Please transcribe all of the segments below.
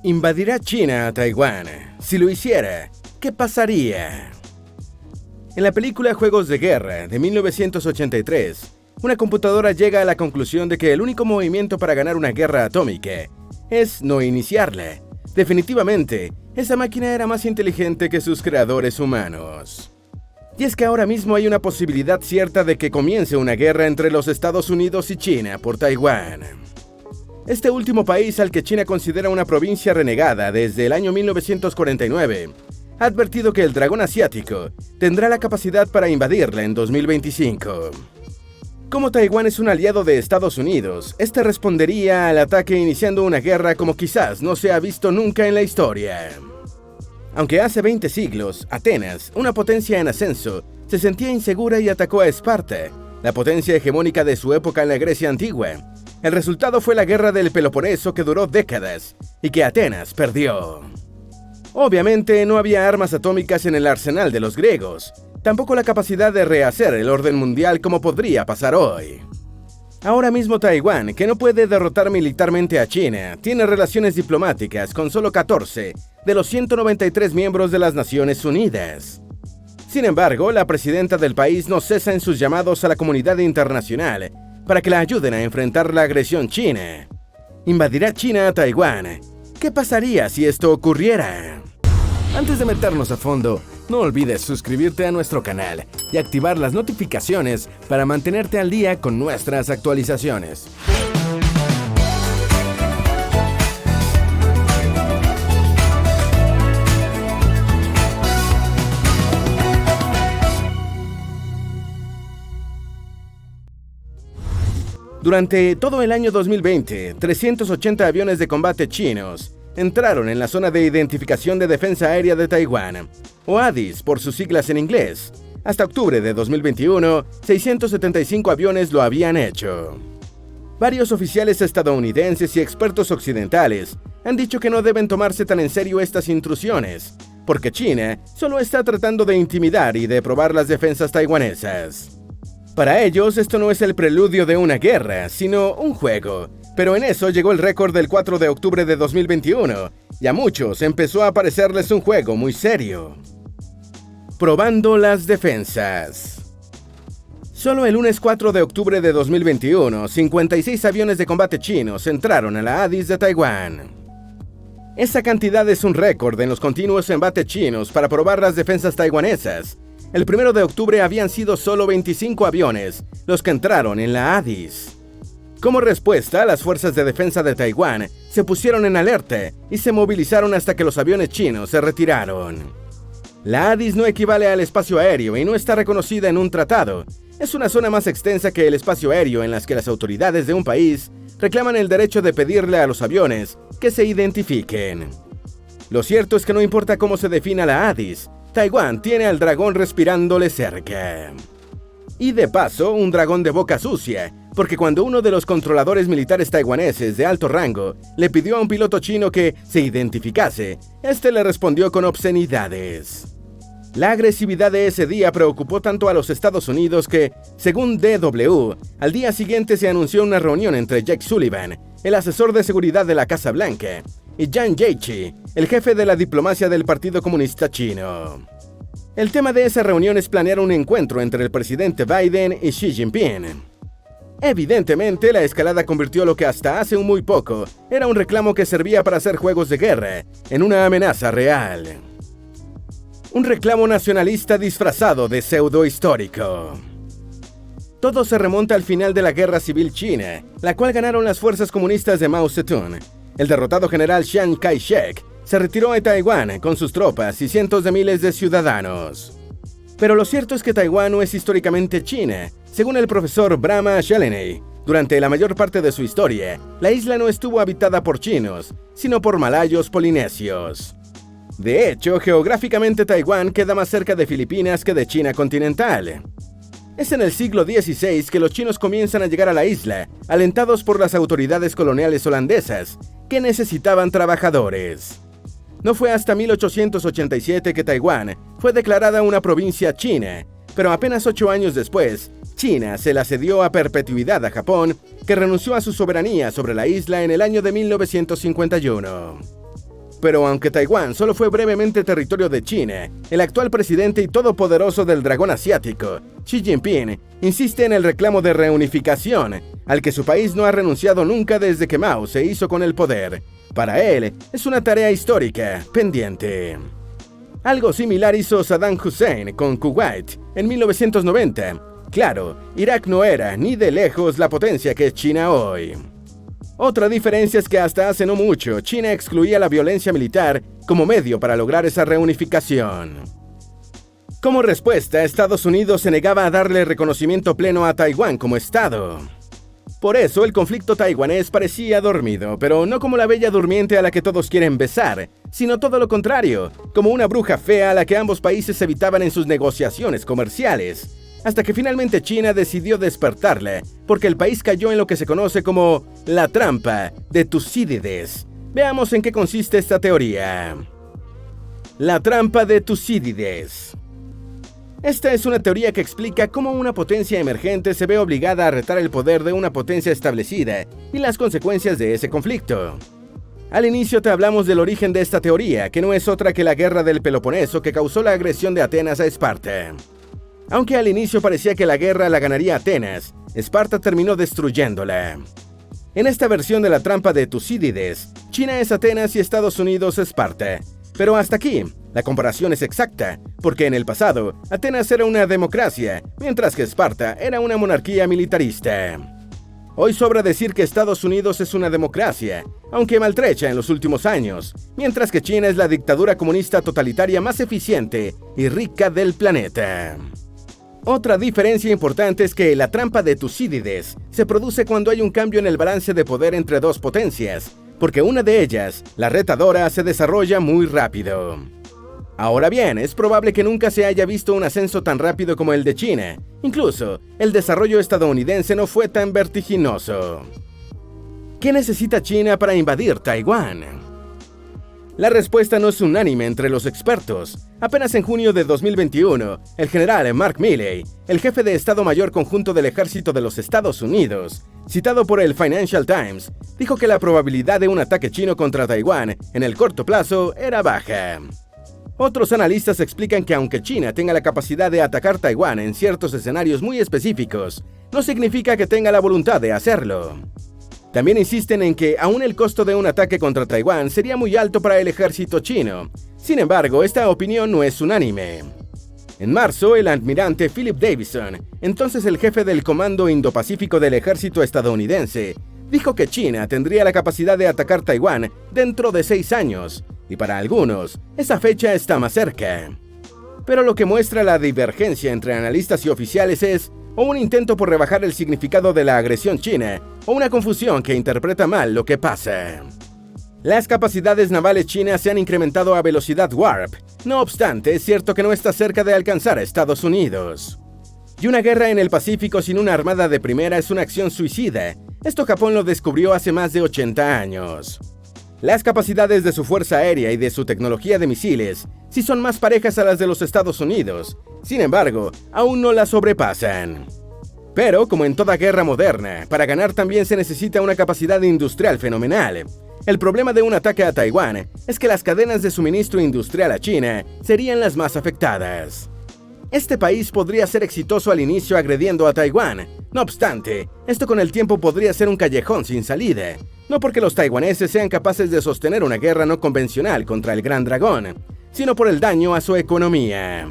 ¿Invadirá China a Taiwán? Si lo hiciera, ¿qué pasaría? En la película Juegos de Guerra de 1983, una computadora llega a la conclusión de que el único movimiento para ganar una guerra atómica es no iniciarla. Definitivamente, esa máquina era más inteligente que sus creadores humanos. Y es que ahora mismo hay una posibilidad cierta de que comience una guerra entre los Estados Unidos y China por Taiwán. Este último país, al que China considera una provincia renegada desde el año 1949, ha advertido que el dragón asiático tendrá la capacidad para invadirla en 2025. Como Taiwán es un aliado de Estados Unidos, este respondería al ataque iniciando una guerra como quizás no se ha visto nunca en la historia. Aunque hace 20 siglos, Atenas, una potencia en ascenso, se sentía insegura y atacó a Esparta, la potencia hegemónica de su época en la Grecia antigua. El resultado fue la guerra del Peloponeso, que duró décadas y que Atenas perdió. Obviamente no había armas atómicas en el arsenal de los griegos, tampoco la capacidad de rehacer el orden mundial como podría pasar hoy. Ahora mismo Taiwán, que no puede derrotar militarmente a China, tiene relaciones diplomáticas con solo 14 de los 193 miembros de las Naciones Unidas. Sin embargo, la presidenta del país no cesa en sus llamados a la comunidad internacional para que la ayuden a enfrentar la agresión china. ¿Invadirá China a Taiwán? ¿Qué pasaría si esto ocurriera? Antes de meternos a fondo, no olvides suscribirte a nuestro canal y activar las notificaciones para mantenerte al día con nuestras actualizaciones. Durante todo el año 2020, 380 aviones de combate chinos entraron en la zona de identificación de defensa aérea de Taiwán, o ADIZ por sus siglas en inglés. Hasta octubre de 2021, 675 aviones lo habían hecho. Varios oficiales estadounidenses y expertos occidentales han dicho que no deben tomarse tan en serio estas intrusiones, porque China solo está tratando de intimidar y de probar las defensas taiwanesas. Para ellos, esto no es el preludio de una guerra, sino un juego. Pero en eso llegó el récord del 4 de octubre de 2021, y a muchos empezó a parecerles un juego muy serio. Probando las defensas. Solo el lunes 4 de octubre de 2021, 56 aviones de combate chinos entraron a la ADIZ de Taiwán. Esa cantidad es un récord en los continuos embates chinos para probar las defensas taiwanesas. El 1 de octubre habían sido solo 25 aviones los que entraron en la ADIZ. Como respuesta, las fuerzas de defensa de Taiwán se pusieron en alerta y se movilizaron hasta que los aviones chinos se retiraron. La ADIZ no equivale al espacio aéreo y no está reconocida en un tratado. Es una zona más extensa que el espacio aéreo en las que las autoridades de un país reclaman el derecho de pedirle a los aviones que se identifiquen. Lo cierto es que no importa cómo se defina la ADIZ, Taiwán tiene al dragón respirándole cerca. Y de paso, un dragón de boca sucia, porque cuando uno de los controladores militares taiwaneses de alto rango le pidió a un piloto chino que se identificase, este le respondió con obscenidades. La agresividad de ese día preocupó tanto a los Estados Unidos que, según DW, al día siguiente se anunció una reunión entre Jake Sullivan, el asesor de seguridad de la Casa Blanca, y Yang Jiechi, el jefe de la diplomacia del Partido Comunista Chino. El tema de esa reunión es planear un encuentro entre el presidente Biden y Xi Jinping. Evidentemente, la escalada convirtió lo que hasta hace muy poco era un reclamo que servía para hacer juegos de guerra en una amenaza real. Un reclamo nacionalista disfrazado de pseudo-histórico. Todo se remonta al final de la Guerra Civil China, la cual ganaron las fuerzas comunistas de Mao Zedong. El derrotado general Chiang Kai-shek se retiró de Taiwán con sus tropas y cientos de miles de ciudadanos. Pero lo cierto es que Taiwán no es históricamente China. Según el profesor Brahma Shalini, durante la mayor parte de su historia, la isla no estuvo habitada por chinos, sino por malayos polinesios. De hecho, geográficamente Taiwán queda más cerca de Filipinas que de China continental. Es en el siglo XVI que los chinos comienzan a llegar a la isla, alentados por las autoridades coloniales holandesas, que necesitaban trabajadores. No fue hasta 1887 que Taiwán fue declarada una provincia china, pero apenas 8 años después, China se la cedió a perpetuidad a Japón, que renunció a su soberanía sobre la isla en el año de 1951. pero aunque Taiwán solo fue brevemente territorio de China, el actual presidente y todopoderoso del dragón asiático, Xi Jinping, insiste en el reclamo de reunificación, al que su país no ha renunciado nunca desde que Mao se hizo con el poder. Para él, es una tarea histórica, pendiente. Algo similar hizo Saddam Hussein con Kuwait en 1990. Claro, Irak no era ni de lejos la potencia que es China hoy. Otra diferencia es que hasta hace no mucho, China excluía la violencia militar como medio para lograr esa reunificación. Como respuesta, Estados Unidos se negaba a darle reconocimiento pleno a Taiwán como Estado. Por eso, el conflicto taiwanés parecía dormido, pero no como la bella durmiente a la que todos quieren besar, sino todo lo contrario, como una bruja fea a la que ambos países evitaban en sus negociaciones comerciales, hasta que finalmente China decidió despertarle, porque el país cayó en lo que se conoce como la trampa de Tucídides. Veamos en qué consiste esta teoría. La trampa de Tucídides. Esta es una teoría que explica cómo una potencia emergente se ve obligada a retar el poder de una potencia establecida y las consecuencias de ese conflicto. Al inicio te hablamos del origen de esta teoría, que no es otra que la guerra del Peloponeso que causó la agresión de Atenas a Esparta. Aunque al inicio parecía que la guerra la ganaría Atenas, Esparta terminó destruyéndola. En esta versión de la trampa de Tucídides, China es Atenas y Estados Unidos Esparta. Pero hasta aquí, la comparación es exacta, porque en el pasado, Atenas era una democracia, mientras que Esparta era una monarquía militarista. Hoy sobra decir que Estados Unidos es una democracia, aunque maltrecha en los últimos años, mientras que China es la dictadura comunista totalitaria más eficiente y rica del planeta. Otra diferencia importante es que la trampa de Tucídides se produce cuando hay un cambio en el balance de poder entre dos potencias, porque una de ellas, la retadora, se desarrolla muy rápido. Ahora bien, es probable que nunca se haya visto un ascenso tan rápido como el de China. Incluso, el desarrollo estadounidense no fue tan vertiginoso. ¿Qué necesita China para invadir Taiwán? La respuesta no es unánime entre los expertos. Apenas en junio de 2021, el general Mark Milley, el jefe de Estado Mayor Conjunto del Ejército de los Estados Unidos, citado por el Financial Times, dijo que la probabilidad de un ataque chino contra Taiwán en el corto plazo era baja. Otros analistas explican que aunque China tenga la capacidad de atacar Taiwán en ciertos escenarios muy específicos, no significa que tenga la voluntad de hacerlo. También insisten en que aún el costo de un ataque contra Taiwán sería muy alto para el ejército chino. Sin embargo, esta opinión no es unánime. En marzo, el almirante Philip Davidson, entonces el jefe del Comando Indo-Pacífico del ejército estadounidense, dijo que China tendría la capacidad de atacar Taiwán dentro de 6 años, y para algunos, esa fecha está más cerca. Pero lo que muestra la divergencia entre analistas y oficiales es o un intento por rebajar el significado de la agresión china, o una confusión que interpreta mal lo que pasa. Las capacidades navales chinas se han incrementado a velocidad warp. No obstante, es cierto que no está cerca de alcanzar a Estados Unidos. Y una guerra en el Pacífico sin una armada de primera es una acción suicida. Esto Japón lo descubrió hace más de 80 años. Las capacidades de su fuerza aérea y de su tecnología de misiles sí son más parejas a las de los Estados Unidos. Sin embargo, aún no las sobrepasan. Pero, como en toda guerra moderna, para ganar también se necesita una capacidad industrial fenomenal. El problema de un ataque a Taiwán es que las cadenas de suministro industrial a China serían las más afectadas. Este país podría ser exitoso al inicio agrediendo a Taiwán. No obstante, esto con el tiempo podría ser un callejón sin salida. No porque los taiwaneses sean capaces de sostener una guerra no convencional contra el Gran Dragón, sino por el daño a su economía.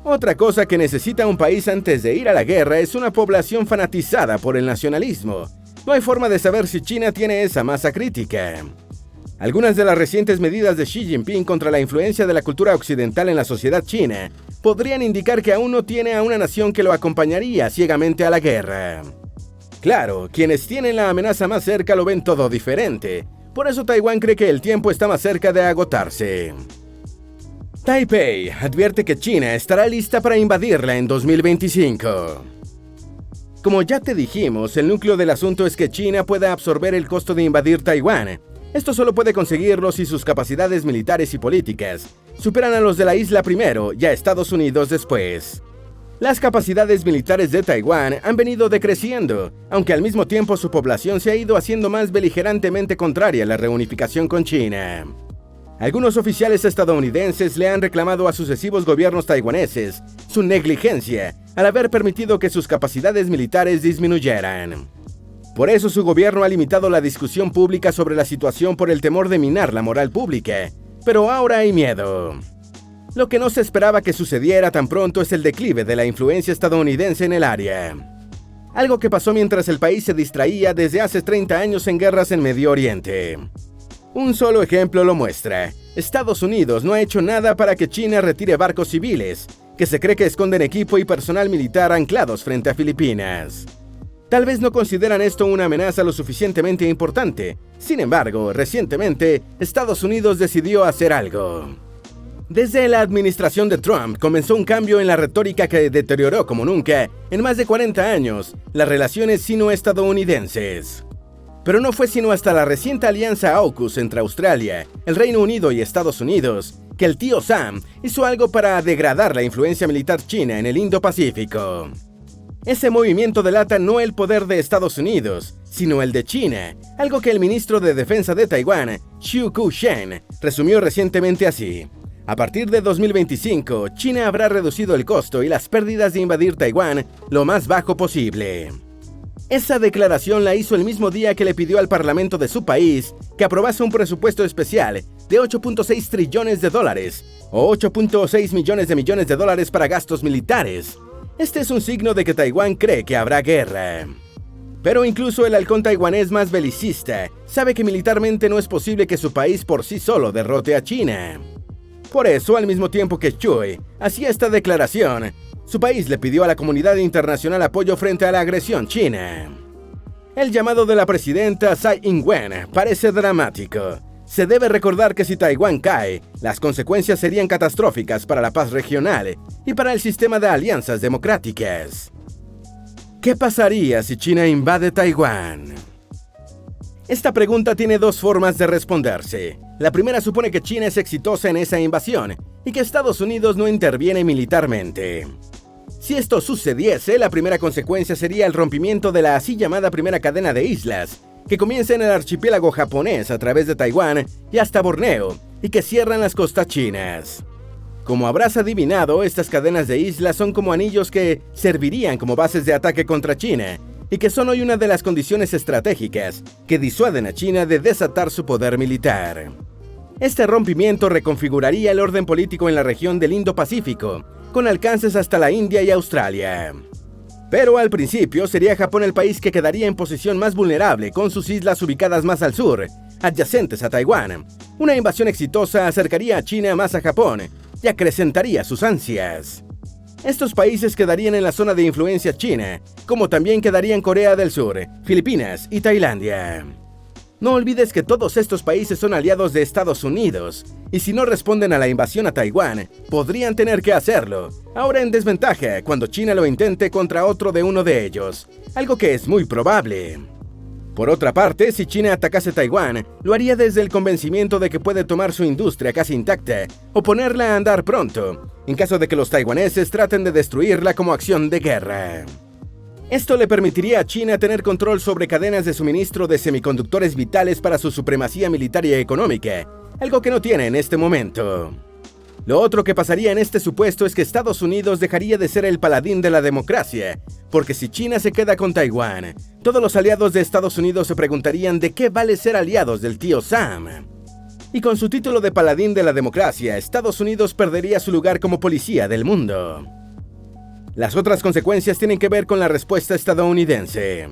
Otra cosa que necesita un país antes de ir a la guerra es una población fanatizada por el nacionalismo. No hay forma de saber si China tiene esa masa crítica. Algunas de las recientes medidas de Xi Jinping contra la influencia de la cultura occidental en la sociedad china podrían indicar que aún no tiene a una nación que lo acompañaría ciegamente a la guerra. Claro, quienes tienen la amenaza más cerca lo ven todo diferente. Por eso Taiwán cree que el tiempo está más cerca de agotarse. Taipei advierte que China estará lista para invadirla en 2025. Como ya te dijimos, el núcleo del asunto es que China pueda absorber el costo de invadir Taiwán. Esto solo puede conseguirlo si sus capacidades militares y políticas superan a los de la isla primero y a Estados Unidos después. Las capacidades militares de Taiwán han venido decreciendo, aunque al mismo tiempo su población se ha ido haciendo más beligerantemente contraria a la reunificación con China. Algunos oficiales estadounidenses le han reclamado a sucesivos gobiernos taiwaneses su negligencia al haber permitido que sus capacidades militares disminuyeran. Por eso su gobierno ha limitado la discusión pública sobre la situación por el temor de minar la moral pública, pero ahora hay miedo. Lo que no se esperaba que sucediera tan pronto es el declive de la influencia estadounidense en el área. Algo que pasó mientras el país se distraía desde hace 30 años en guerras en Medio Oriente. Un solo ejemplo lo muestra. Estados Unidos no ha hecho nada para que China retire barcos civiles, que se cree que esconden equipo y personal militar anclados frente a Filipinas. Tal vez no consideran esto una amenaza lo suficientemente importante. Sin embargo, recientemente, Estados Unidos decidió hacer algo. Desde la administración de Trump comenzó un cambio en la retórica que deterioró como nunca, en más de 40 años, las relaciones sino-estadounidenses. Pero no fue sino hasta la reciente alianza AUKUS entre Australia, el Reino Unido y Estados Unidos que el tío Sam hizo algo para degradar la influencia militar china en el Indo-Pacífico. Ese movimiento delata no el poder de Estados Unidos, sino el de China, algo que el ministro de Defensa de Taiwán, Chiu Ku-shen, resumió recientemente así. A partir de 2025, China habrá reducido el costo y las pérdidas de invadir Taiwán lo más bajo posible. Esa declaración la hizo el mismo día que le pidió al parlamento de su país que aprobase un presupuesto especial de 8.6 trillones de dólares o 8.6 millones de dólares para gastos militares. Este es un signo de que Taiwán cree que habrá guerra. Pero incluso el halcón taiwanés más belicista sabe que militarmente no es posible que su país por sí solo derrote a China. Por eso, al mismo tiempo que Chui hacía esta declaración, su país le pidió a la comunidad internacional apoyo frente a la agresión china. El llamado de la presidenta Tsai Ing-wen parece dramático. Se debe recordar que si Taiwán cae, las consecuencias serían catastróficas para la paz regional y para el sistema de alianzas democráticas. ¿Qué pasaría si China invade Taiwán? Esta pregunta tiene dos formas de responderse. La primera supone que China es exitosa en esa invasión y que Estados Unidos no interviene militarmente. Si esto sucediese, la primera consecuencia sería el rompimiento de la así llamada primera cadena de islas, que comienza en el archipiélago japonés a través de Taiwán y hasta Borneo, y que cierran las costas chinas. Como habrás adivinado, estas cadenas de islas son como anillos que servirían como bases de ataque contra China, y que son hoy una de las condiciones estratégicas que disuaden a China de desatar su poder militar. Este rompimiento reconfiguraría el orden político en la región del Indo-Pacífico, con alcances hasta la India y Australia. Pero al principio sería Japón el país que quedaría en posición más vulnerable, con sus islas ubicadas más al sur, adyacentes a Taiwán. Una invasión exitosa acercaría a China más a Japón y acrecentaría sus ansias. Estos países quedarían en la zona de influencia china, como también quedarían Corea del Sur, Filipinas y Tailandia. No olvides que todos estos países son aliados de Estados Unidos, y si no responden a la invasión a Taiwán, podrían tener que hacerlo, ahora en desventaja cuando China lo intente contra otro de uno de ellos, algo que es muy probable. Por otra parte, si China atacase Taiwán, lo haría desde el convencimiento de que puede tomar su industria casi intacta o ponerla a andar pronto, en caso de que los taiwaneses traten de destruirla como acción de guerra. Esto le permitiría a China tener control sobre cadenas de suministro de semiconductores vitales para su supremacía militar y económica, algo que no tiene en este momento. Lo otro que pasaría en este supuesto es que Estados Unidos dejaría de ser el paladín de la democracia, porque si China se queda con Taiwán, todos los aliados de Estados Unidos se preguntarían de qué vale ser aliados del tío Sam. Y con su título de paladín de la democracia, Estados Unidos perdería su lugar como policía del mundo. Las otras consecuencias tienen que ver con la respuesta estadounidense.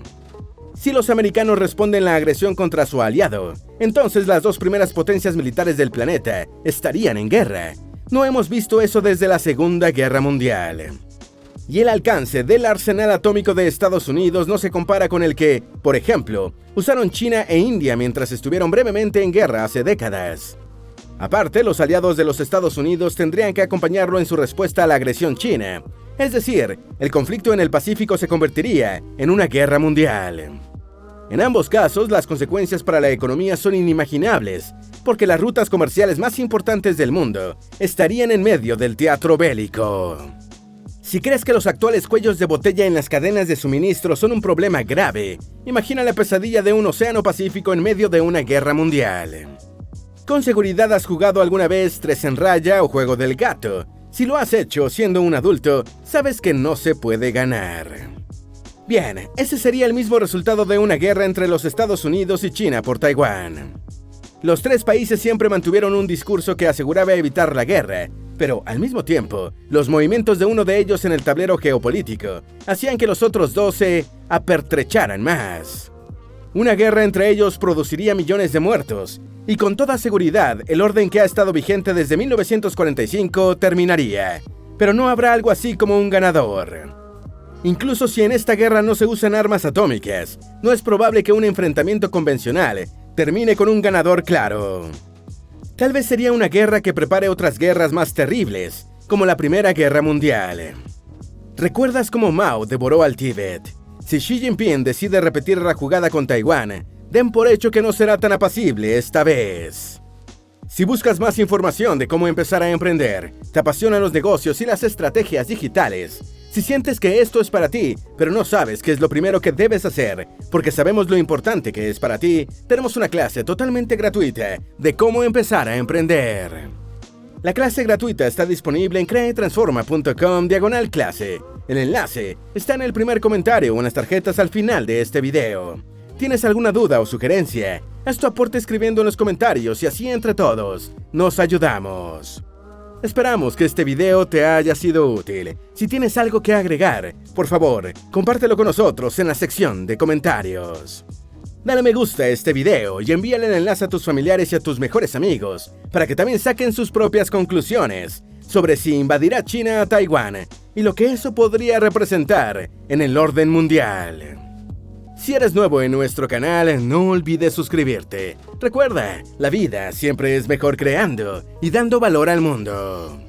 Si los americanos responden la agresión contra su aliado, entonces las dos primeras potencias militares del planeta estarían en guerra. No hemos visto eso desde la Segunda Guerra Mundial. Y el alcance del arsenal atómico de Estados Unidos no se compara con el que, por ejemplo, usaron China e India mientras estuvieron brevemente en guerra hace décadas. Aparte, los aliados de los Estados Unidos tendrían que acompañarlo en su respuesta a la agresión china. Es decir, el conflicto en el Pacífico se convertiría en una guerra mundial. En ambos casos, las consecuencias para la economía son inimaginables, porque las rutas comerciales más importantes del mundo estarían en medio del teatro bélico. Si crees que los actuales cuellos de botella en las cadenas de suministro son un problema grave, imagina la pesadilla de un océano Pacífico en medio de una guerra mundial. Con seguridad has jugado alguna vez Tres en Raya o Juego del Gato. Si lo has hecho siendo un adulto, sabes que no se puede ganar. Bien, ese sería el mismo resultado de una guerra entre los Estados Unidos y China por Taiwán. Los tres países siempre mantuvieron un discurso que aseguraba evitar la guerra, pero al mismo tiempo, los movimientos de uno de ellos en el tablero geopolítico hacían que los otros dos se apertrecharan más. Una guerra entre ellos produciría millones de muertos, y con toda seguridad el orden que ha estado vigente desde 1945 terminaría, pero no habrá algo así como un ganador. Incluso si en esta guerra no se usan armas atómicas, no es probable que un enfrentamiento convencional termine con un ganador claro. Tal vez sería una guerra que prepare otras guerras más terribles, como la Primera Guerra Mundial. ¿Recuerdas cómo Mao devoró al Tíbet? Si Xi Jinping decide repetir la jugada con Taiwán, den por hecho que no será tan apacible esta vez. Si buscas más información de cómo empezar a emprender, te apasionan los negocios y las estrategias digitales, si sientes que esto es para ti, pero no sabes qué es lo primero que debes hacer, porque sabemos lo importante que es para ti, tenemos una clase totalmente gratuita de cómo empezar a emprender. La clase gratuita está disponible en creatransforma.com/clase. El enlace está en el primer comentario o en las tarjetas al final de este video. ¿Tienes alguna duda o sugerencia? Haz tu aporte escribiendo en los comentarios y así entre todos nos ayudamos. Esperamos que este video te haya sido útil. Si tienes algo que agregar, por favor, compártelo con nosotros en la sección de comentarios. Dale me gusta a este video y envíale el enlace a tus familiares y a tus mejores amigos para que también saquen sus propias conclusiones sobre si invadirá China a Taiwán y lo que eso podría representar en el orden mundial. Si eres nuevo en nuestro canal, no olvides suscribirte. Recuerda, la vida siempre es mejor creando y dando valor al mundo.